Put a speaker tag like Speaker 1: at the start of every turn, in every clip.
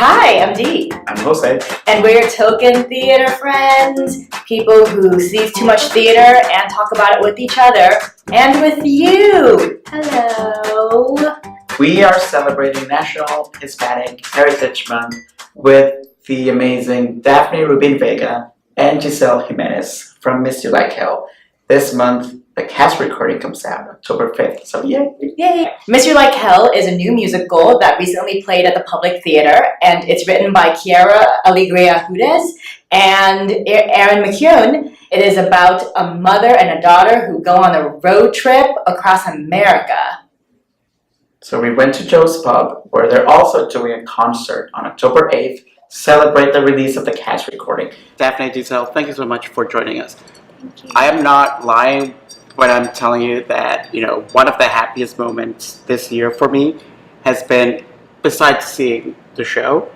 Speaker 1: Hi, I'm Diep.
Speaker 2: I'm Jose.
Speaker 1: And we're token theater friends, people who see too much theater and talk about it with each other and with you. Hello.
Speaker 2: We are celebrating National Hispanic Heritage Month with the amazing Daphne Rubin-Vega and Gizel Jimenez from Miss You Like Hell. This month, the cast recording comes out October 5th, so yay!
Speaker 1: Yay! Miss You Like Hell is a new musical that recently played at the Public Theater, and it's written by Quiara, Alegría, Hudes, and Erin, McKeown. It is about a mother and a daughter who go on a road trip across America.
Speaker 2: So we went to Joe's Pub, where they're also doing a concert on October 8th to celebrate the release of the cast recording. Daphne, Gizel, thank you so much for joining us.
Speaker 3: Thank you.
Speaker 2: I am not lying when I'm telling you that, one of the happiest moments this year for me has been, besides seeing the show,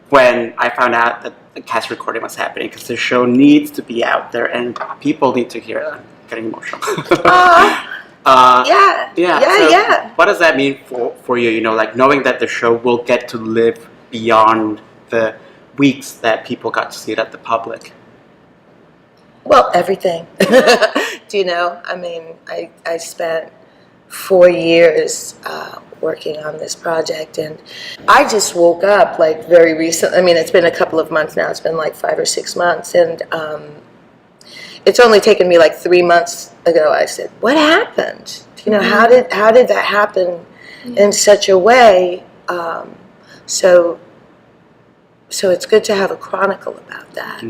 Speaker 2: when I found out that the cast recording was happening, because the show needs to be out there and people need to hear it. I'm getting emotional.
Speaker 3: Yeah.
Speaker 2: What does that mean for you, knowing that the show will get to live beyond the weeks that people got to see it at the public?
Speaker 3: Well, everything. I spent 4 years working on this project, and I just woke up very recently. It's been a couple of months now. It's been 5 or 6 months, and it's only taken me 3 months ago. I said, "What happened? How did that happen in such a way?" So it's good to have a chronicle about that.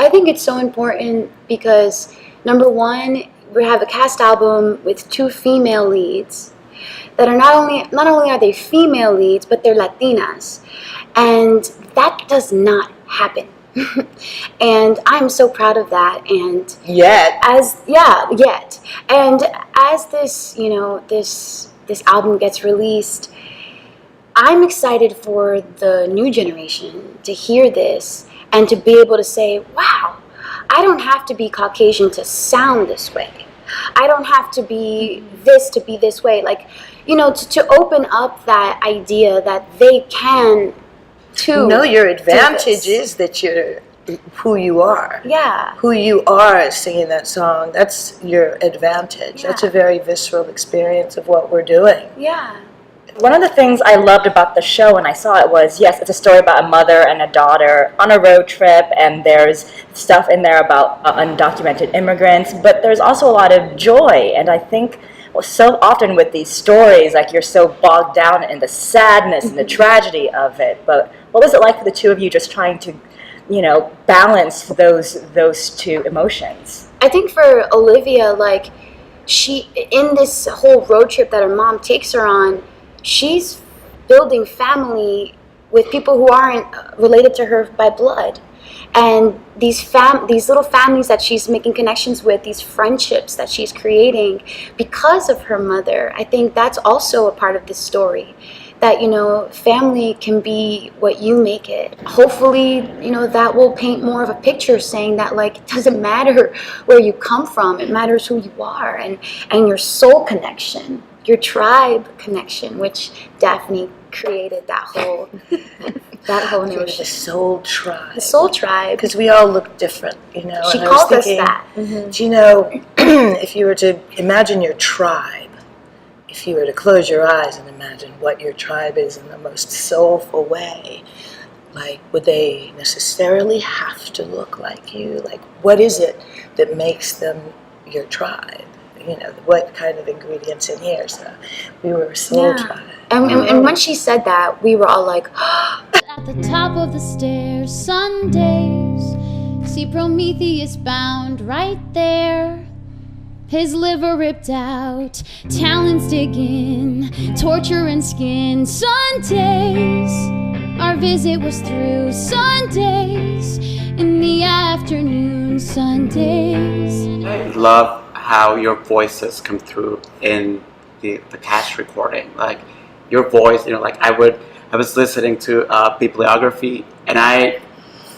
Speaker 4: I think it's so important because, number one, we have a cast album with 2 female leads that are not only are they female leads, but they're Latinas, and that does not happen. And I'm so proud of that. And and as this album gets released, I'm excited for the new generation to hear this and to be able to say, wow, I don't have to be Caucasian to sound this way. I don't have to be this to be this way. To open up that idea that they can too.
Speaker 3: No, your advantage is that you're who you are.
Speaker 4: Yeah.
Speaker 3: Who you are singing that song, that's your advantage.
Speaker 4: Yeah.
Speaker 3: That's a very visceral experience of what we're doing.
Speaker 4: Yeah.
Speaker 1: One of the things I loved about the show when I saw it was, yes, it's a story about a mother and a daughter on a road trip, and there's stuff in there about undocumented immigrants, but there's also a lot of joy, and I think so often with these stories, you're so bogged down in the sadness and the tragedy of it, but what was it like for the two of you just trying to, balance those two emotions?
Speaker 4: I think for Olivia, she, in this whole road trip that her mom takes her on, she's building family with people who aren't related to her by blood. And these little families that she's making connections with, these friendships that she's creating because of her mother, I think that's also a part of this story. That, family can be what you make it. Hopefully, that will paint more of a picture saying that, it doesn't matter where you come from, it matters who you are and your soul connection. Your tribe connection, which Daphne created that whole notion.
Speaker 3: The soul tribe.
Speaker 4: The soul tribe.
Speaker 3: Because we all look different,
Speaker 4: She called us that.
Speaker 3: Mm-hmm. If you were to imagine your tribe, if you were to close your eyes and imagine what your tribe is in the most soulful way, would they necessarily have to look like you? What is it that makes them your tribe? What kind of ingredients in here? So we were a soul tribe.
Speaker 4: And when she said that, we were all like,
Speaker 5: at the top of the stairs, Sundays, see Prometheus bound right there. His liver ripped out, talons dig in, torture and skin. Sundays, our visit was through. Sundays, in the afternoon. Sundays.
Speaker 2: I love how your voices come through in the cast recording. Your voice, I was listening to a bibliography and I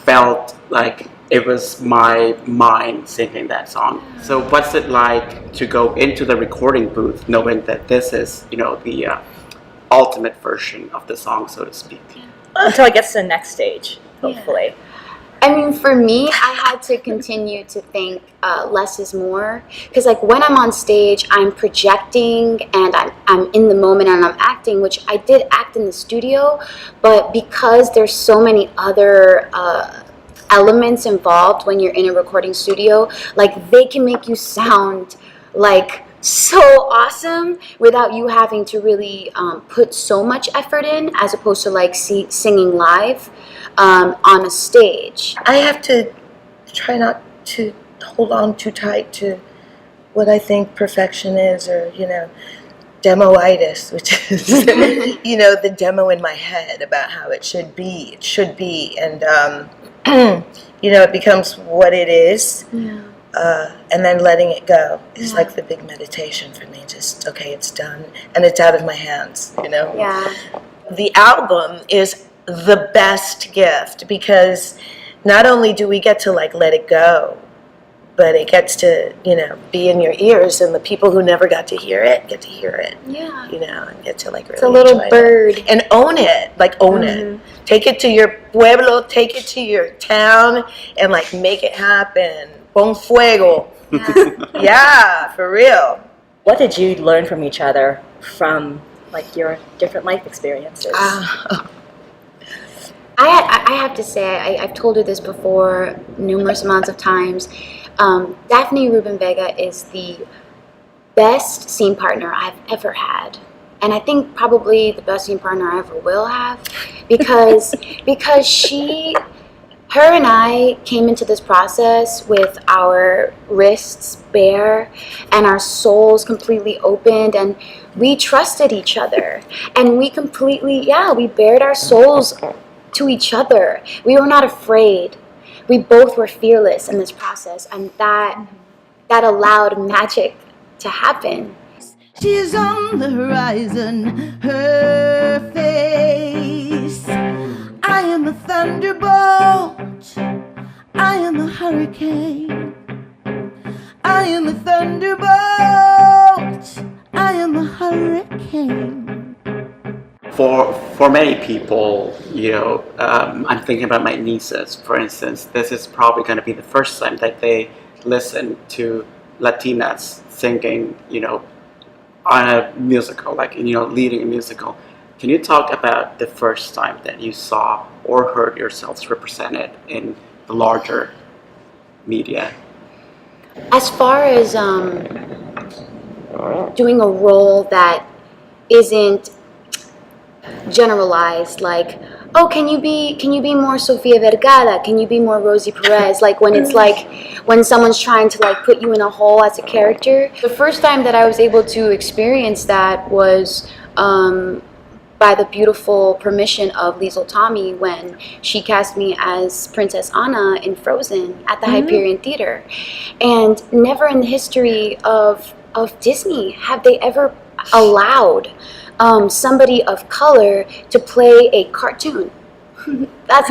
Speaker 2: felt like it was my mind singing that song. So what's it like to go into the recording booth knowing that this is, the ultimate version of the song, so to speak?
Speaker 1: until it gets to the next stage, hopefully.
Speaker 4: I mean, for me, I had to continue to think less is more. Because, like, when I'm on stage, I'm projecting and I'm in the moment and I'm acting, which I did act in the studio. But because there's so many other elements involved when you're in a recording studio, like, they can make you sound like so awesome without you having to really put so much effort in, as opposed to, like, singing live. On a stage.
Speaker 3: I have to try not to hold on too tight to what I think perfection is, or, demoitis, which is, the demo in my head about how it should be. It should be. And, it becomes what it is.
Speaker 4: Yeah.
Speaker 3: And then letting it go is like the big meditation for me. Just, okay, it's done. And it's out of my hands,
Speaker 4: Yeah.
Speaker 3: The album is the best gift, because not only do we get to, like, let it go, but it gets to, be in your ears, and the people who never got to hear it get to hear it.
Speaker 4: Yeah.
Speaker 3: And get to, like, really
Speaker 4: It's a little
Speaker 3: enjoy
Speaker 4: bird.
Speaker 3: it. And own it. Like, own it. Take it to your pueblo, take it to your town, and, like, make it happen. Pon fuego. Yeah, for real.
Speaker 1: What did you learn from each other from, like, your different life experiences?
Speaker 4: I have to say, I've told her this before numerous amounts of times. Daphne Rubin-Vega is the best scene partner I've ever had. And I think probably the best scene partner I ever will have. Because her and I came into this process with our wrists bare and our souls completely opened, and we trusted each other. And we completely, we bared our souls to each other. We were not afraid. We both were fearless in this process, and that allowed magic to happen.
Speaker 6: She's on the horizon, her face. I am a thunderbolt, I am a hurricane. I am a thunderbolt, I am a hurricane.
Speaker 2: For many people, I'm thinking about my nieces, for instance. This is probably going to be the first time that they listen to Latinas singing, on a musical, like, leading a musical. Can you talk about the first time that you saw or heard yourselves represented in the larger media?
Speaker 4: As far as doing a role that isn't generalized, like, oh, can you be more Sofia Vergara? Can you be more Rosie Perez? Like, when it's like, when someone's trying to, like, put you in a hole as a character. The first time that I was able to experience that was by the beautiful permission of Liesl Tommy, when she cast me as Princess Anna in Frozen at the Hyperion Theater. And never in the history of Disney have they ever allowed somebody of color to play a cartoon. That's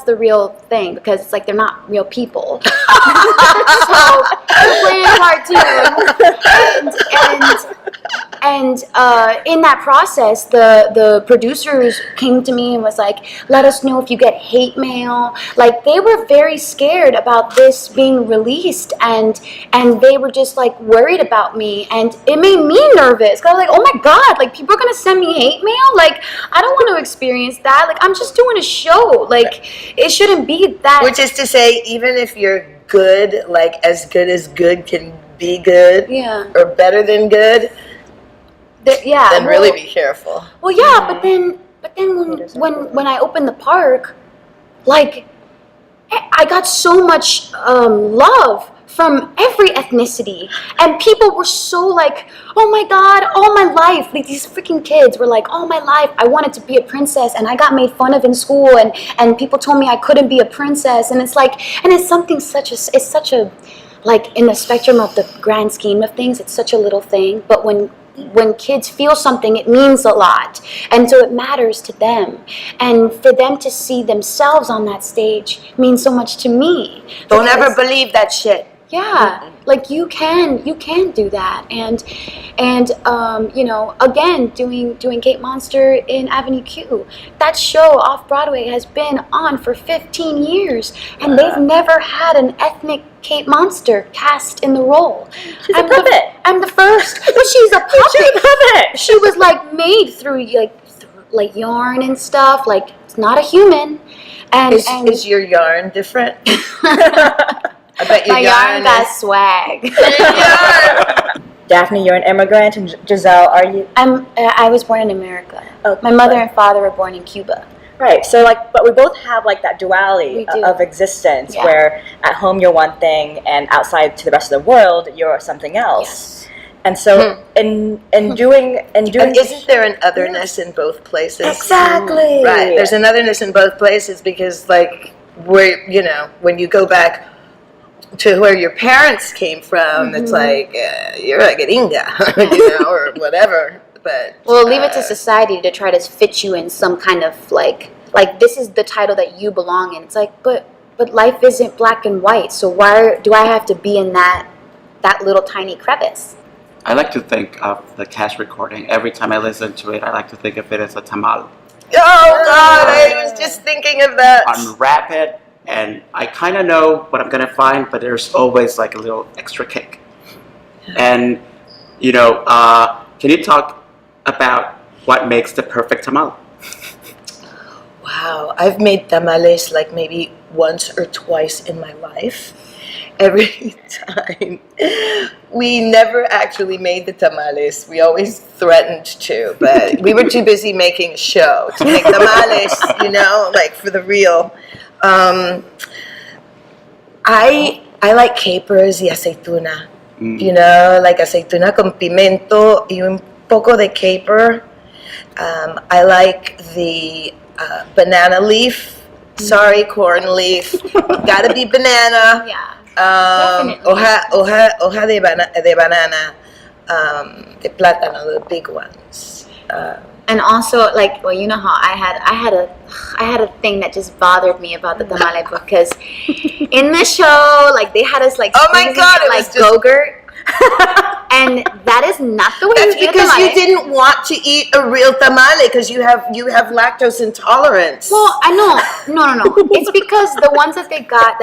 Speaker 4: the real thing, because it's like they're not real people. So they're playing a cartoon, and in that process, the producers came to me and was like, "Let us know if you get hate mail." Like, they were very scared about this being released, and they were just, like, worried about me, and it made me nervous. 'Cause I was like, "Oh my God! Like, people are gonna send me hate mail? Like, I don't want to experience that. Like, I'm just doing a show. Like, it shouldn't be that."
Speaker 3: Which is to say, even if you're good, like, as good can be good, or better than good, then really be careful.
Speaker 4: Well, yeah, but then when I opened the park, like, I got so much love from every ethnicity, and people were so like, "Oh my God, all my life," like, these freaking kids were like, "All my life I wanted to be a princess, and I got made fun of in school, and people told me I couldn't be a princess," and it's like, and it's something it's such a, like, in the spectrum of the grand scheme of things, it's such a little thing, but when kids feel something, it means a lot, and so it matters to them, and for them to see themselves on that stage means so much to me.
Speaker 3: Don't ever believe that shit.
Speaker 4: Yeah, like you can do that, and you know, again, doing Cape Monster in Avenue Q. That show Off Broadway has been on for 15 years, and they've never had an ethnic Cape Monster cast in the role.
Speaker 1: She's a puppet.
Speaker 4: I'm the first. But she's a puppet.
Speaker 1: She's a puppet.
Speaker 4: She was like made through like yarn and stuff. Like it's not a human. And
Speaker 3: Is your yarn different? I bet your
Speaker 4: my yarn got
Speaker 3: is...
Speaker 4: swag.
Speaker 1: Daphne, you're an immigrant, and Gizel, are you?
Speaker 4: I was born in America.
Speaker 1: Oh,
Speaker 4: My mother and father were born in Cuba.
Speaker 1: Right. So but we both have like that duality
Speaker 4: We do.
Speaker 1: of existence,
Speaker 4: Yeah.
Speaker 1: where at home you're one thing, and outside to the rest of the world you're something else.
Speaker 4: Yes.
Speaker 1: And so in doing
Speaker 3: And isn't there an otherness in both places?
Speaker 1: exactly
Speaker 3: Right. There's an otherness in both places because, like, when you go back to where your parents came from, it's like you're a gringa, or whatever. But
Speaker 4: Well, leave it to society to try to fit you in some kind of like this is the title that you belong in. It's like, but life isn't black and white. So why do I have to be in that little tiny crevice?
Speaker 2: I like to think of the cast recording. Every time I listen to it, I like to think of it as a tamal.
Speaker 3: oh god, I was just thinking of that.
Speaker 2: Unwrap it, and I kind of know what I'm gonna find, but there's always like a little extra kick. And can you talk about what makes the perfect tamal?
Speaker 3: Wow, I've made tamales like maybe once or twice in my life. Every time. We never actually made the tamales. We always threatened to, but we were too busy making a show to make tamales, like for the real. I like capers y aceituna. Like aceituna con pimento y un poco de caper. I like the banana leaf. Sorry, corn leaf. Gotta be banana.
Speaker 4: Yeah.
Speaker 3: Hoja de banana, de plátano, the big ones.
Speaker 4: And also, like, well, you know how I had a thing that just bothered me about the tamale because in the show, like, they had us like,
Speaker 3: oh my god, it
Speaker 4: like
Speaker 3: was just
Speaker 4: Go-Gurt, and that is not the way
Speaker 3: That's
Speaker 4: you eat a
Speaker 3: because
Speaker 4: tamale.
Speaker 3: you didn't want to eat a real tamale because you have lactose intolerance.
Speaker 4: Well, I know, no. It's because the ones that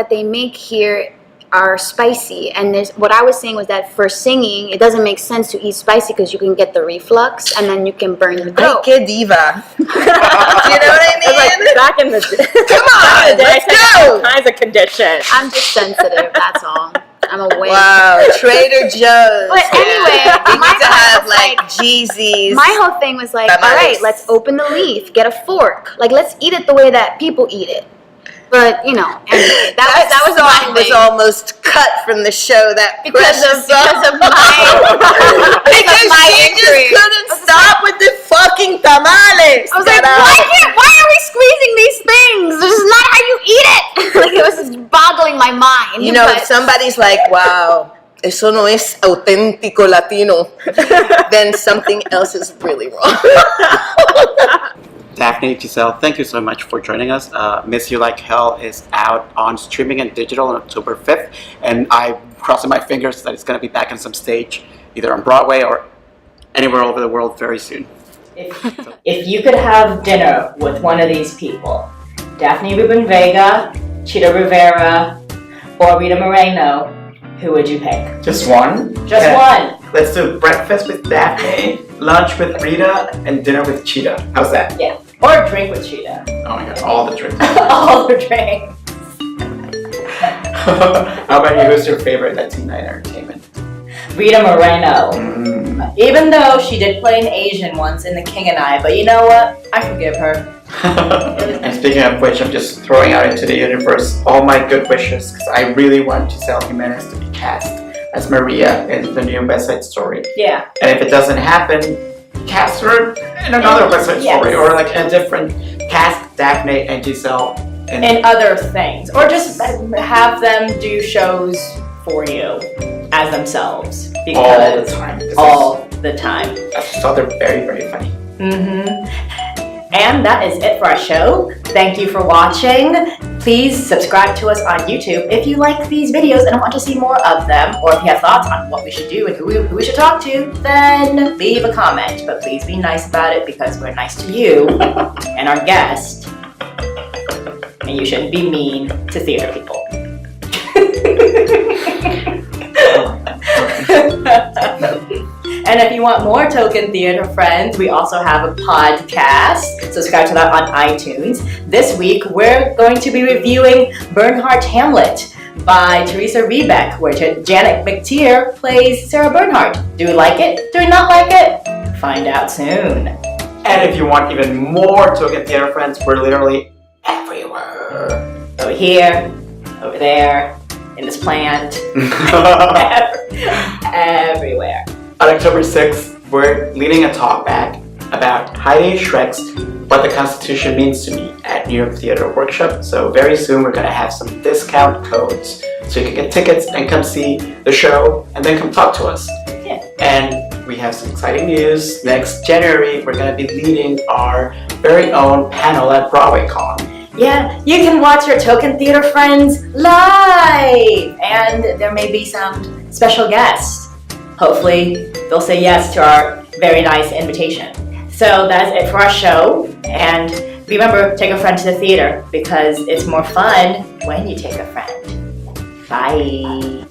Speaker 4: they make here are spicy, and what I was saying was that for singing, it doesn't make sense to eat spicy because you can get the reflux, and then you can burn your
Speaker 3: Ay,
Speaker 4: throat.
Speaker 3: que diva. You know what I mean?
Speaker 1: like back in the
Speaker 3: Come on, let's go.
Speaker 1: all kinds of conditions.
Speaker 4: I'm just sensitive, that's all. I'm aware.
Speaker 3: Wow, Trader Joe's.
Speaker 4: But anyway,
Speaker 3: you
Speaker 4: my
Speaker 3: need to
Speaker 4: thought
Speaker 3: have
Speaker 4: was
Speaker 3: like Jeezy's.
Speaker 4: My whole thing was like, all
Speaker 3: Tamales.
Speaker 4: right, let's open the leaf, get a fork, like let's eat it the way that people eat it. But anyway, that was my
Speaker 3: song was
Speaker 4: thing.
Speaker 3: almost cut from the show. That
Speaker 4: because
Speaker 3: precious
Speaker 4: of my
Speaker 3: because
Speaker 4: my
Speaker 3: she
Speaker 4: injury.
Speaker 3: just couldn't stop with the fucking tamales.
Speaker 4: I was like, why are we squeezing these things? This is not how you eat it. Like it was just boggling my mind.
Speaker 3: If somebody's like, wow, eso no es auténtico Latino, then something else is really wrong.
Speaker 2: Daphne, Gizel, thank you so much for joining us. Miss You Like Hell is out on streaming and digital on October 5th, and I'm crossing my fingers that it's going to be back on some stage, either on Broadway or anywhere over the world very soon.
Speaker 1: If you could have dinner with one of these people, Daphne Rubin-Vega, Chita Rivera, or Rita Moreno, who would you pick?
Speaker 2: Just one?
Speaker 1: Just one.
Speaker 2: Let's do breakfast with Daphne, lunch with Rita, and dinner with Cheetah. How's that?
Speaker 1: Yeah. Or drink with Cheetah.
Speaker 2: Oh my god, all the drinks.
Speaker 1: All the drinks.
Speaker 2: How about you? Who's your favorite Latina entertainment?
Speaker 1: Rita Moreno. Even though she did play an Asian once in The King and I, but you know what? I forgive her.
Speaker 2: And speaking of which, I'm just throwing out into the universe all my good wishes because I really want Gizel Jimenez to be cast as Maria in the new West Side Story.
Speaker 1: Yeah.
Speaker 2: And if it doesn't happen, cast her in another West Side Story or like in a different cast Daphne and Gizel
Speaker 1: in other things. Or just have them do shows for you as themselves.
Speaker 2: All the time.
Speaker 1: All the time.
Speaker 2: I just thought they're very, very funny.
Speaker 1: And that is it for our show. Thank you for watching. Please subscribe to us on YouTube if you like these videos and want to see more of them, or if you have thoughts on what we should do and who we should talk to, then leave a comment. But please be nice about it because we're nice to you and our guest. And you shouldn't be mean to theater people. And if you want more Token Theater friends, we also have a podcast. Subscribe to that on iTunes. This week, we're going to be reviewing Bernhardt's Hamlet by Teresa Rebeck, where Janet McTeer plays Sarah Bernhardt. Do we like it? Do we not like it? Find out soon.
Speaker 2: And if you want even more Token Theater friends, we're literally everywhere.
Speaker 1: Over here, over there, in this plant, everywhere.
Speaker 2: On October 6th, we're leading a talkback about Heidi Schreck's What the Constitution Means to Me at New York Theater Workshop. So very soon we're going to have some discount codes so you can get tickets and come see the show and then come talk to us.
Speaker 1: Yeah.
Speaker 2: And we have some exciting news. Next January, we're going to be leading our very own panel at BroadwayCon.
Speaker 1: Yeah, you can watch your Token Theater friends live! And there may be some special guests. Hopefully, they'll say yes to our very nice invitation. So that's it for our show. And remember, take a friend to the theater because it's more fun when you take a friend. Bye!